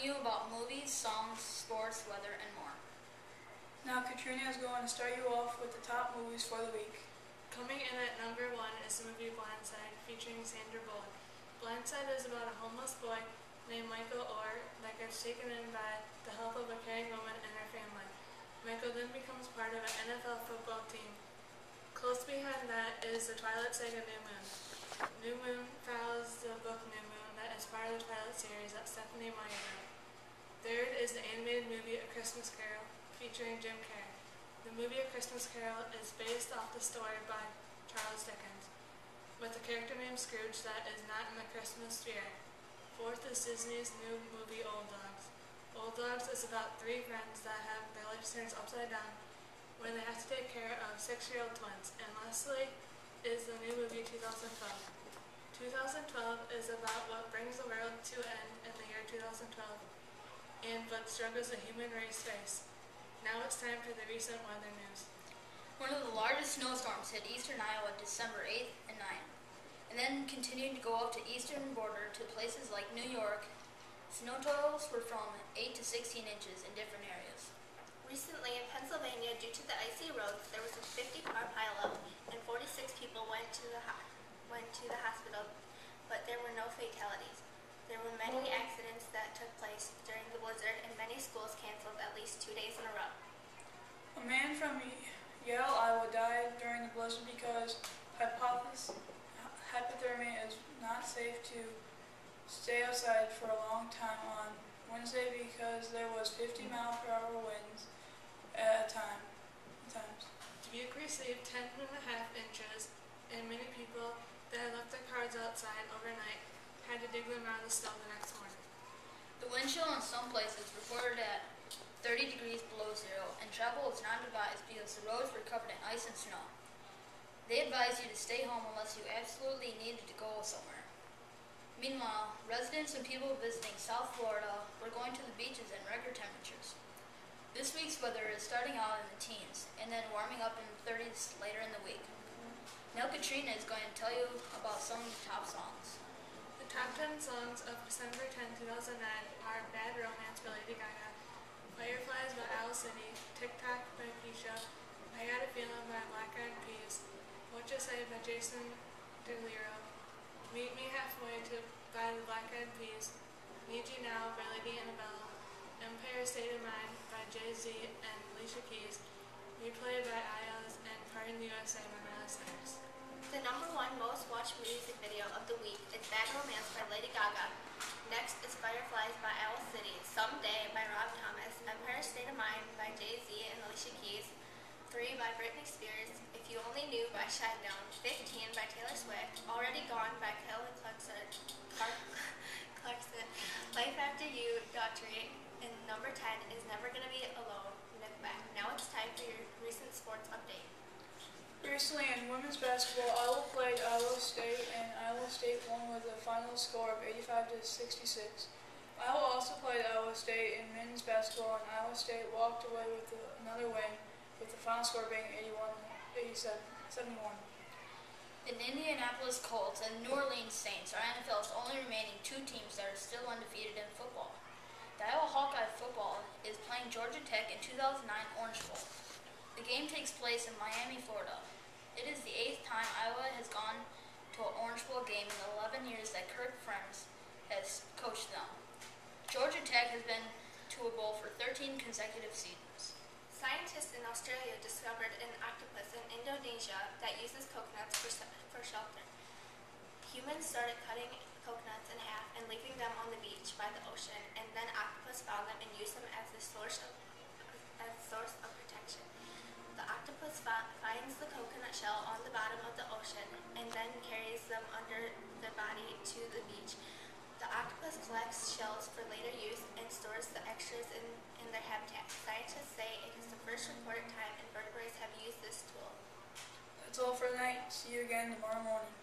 you about movies, songs, sports, weather, and more. Now Katrina is going to start you off with the top movies for the week. Coming in at number 1 is the movie Blindside, featuring Sandra Bullock. Blindside is about a homeless boy named Michael Orr that gets taken in by the help of a caring woman and her family. Michael then becomes part of an NFL football team. Close behind that is the Twilight saga New Moon. New Moon follows the book New Moon that is part of the Twilight series that Stephanie Meyer wrote. Third is the animated movie A Christmas Carol, featuring Jim Carrey. The movie A Christmas Carol is based off the story by Charles Dickens, with a character named Scrooge that is not in the Christmas spirit. Fourth is Disney's new movie Old Dogs. Old Dogs is about 3 friends that have their lives turned upside down when they have to take care of 6-year-old twins. And lastly is the new movie 2012. 2012 is about what brings the world to an end in the year 2012 and what struggles the human race face. Now it's time for the recent weather news. One of the largest snowstorms hit eastern Iowa December 8th and 9th, and then continued to go up to eastern border to places like New York. Snow totals were from 8 to 16 inches in different areas. Recently in Pennsylvania, due to the icy roads, there was a 50-car pileup and 46 people went to the hospital, but there were no fatalities. There were many accidents that took place during the blizzard, and many schools canceled at least 2 days in a row. A man from Yale, Iowa died during the blizzard because hypothermia is not safe to stay outside for a long time on Wednesday because there was 50-mile-per-hour winds at times. Dubuque received 10.5 inches, and many people that had left their cars outside overnight had to dig them out of the snow the next morning. The wind chill in some places reported at 30 degrees below zero, and travel was not advised because the roads were covered in ice and snow. They advised you to stay home unless you absolutely needed to go somewhere. Meanwhile, residents and people visiting South Florida were going to the beaches in record temperatures. This week's weather is starting out in the teens and then warming up in the 30s later in the week. Now Katrina is going to tell you about some of the top songs. The top 10 songs of December 10, 2009 are Bad Romance by Lady Gaga, Fireflies by Owl City, TikTok by Keisha, I Got a Feeling by Black Eyed Peas, What You Say by Jason Derulo, Meet Me Halfway by the Black Eyed Peas, Need You Now by Lady Annabella, Empire State of Mind by Jay-Z and Alicia Keys, Replay by IOS, and Party in the USA by Miley Cyrus. The number 1 most watched music video of the week is Bad Romance by Lady Gaga. Next is Fireflies by Owl City, Someday by Rob Thomas, Empire State of Mind by Jay-Z and Alicia Keys, 3 by Britney Spears, If You Only Knew by Shinedown, 15 by Taylor Swift, Already Gone by Kelly Clarkson, Life After You, Daughtry, and number 10 is Never Gonna Be Alone, Nickelback. Now it's time for your recent sports update. Recently in women's basketball, Iowa played Iowa State, and Iowa State won with a final score of 85-66. Iowa also played Iowa State in men's basketball, and Iowa State walked away with another win, with the final score being 71. The Indianapolis Colts and New Orleans Saints are NFL's only remaining 2 teams that are still undefeated in football. The Iowa Hawkeye football is playing Georgia Tech in 2009 Orange Bowl. The game takes place in Miami, Florida. It is the 8th time Iowa has gone to an Orange Bowl game in the 11 years that Kirk Ferentz has coached them. Georgia Tech has been to a bowl for 13 consecutive seasons. Scientists in Australia discovered an octopus in Indonesia that uses coconuts for shelter. Humans started cutting coconuts in half and leaving them on the beach by the ocean, and then octopus found them and used them as a source of protection. The octopus finds the coconut shell on the bottom of the ocean and then carries them under their body to the beach. The octopus collects shells for later use and stores the extras in their habitat. Scientists say it is the first recorded time invertebrates have used this tool. That's all for tonight. See you again tomorrow morning.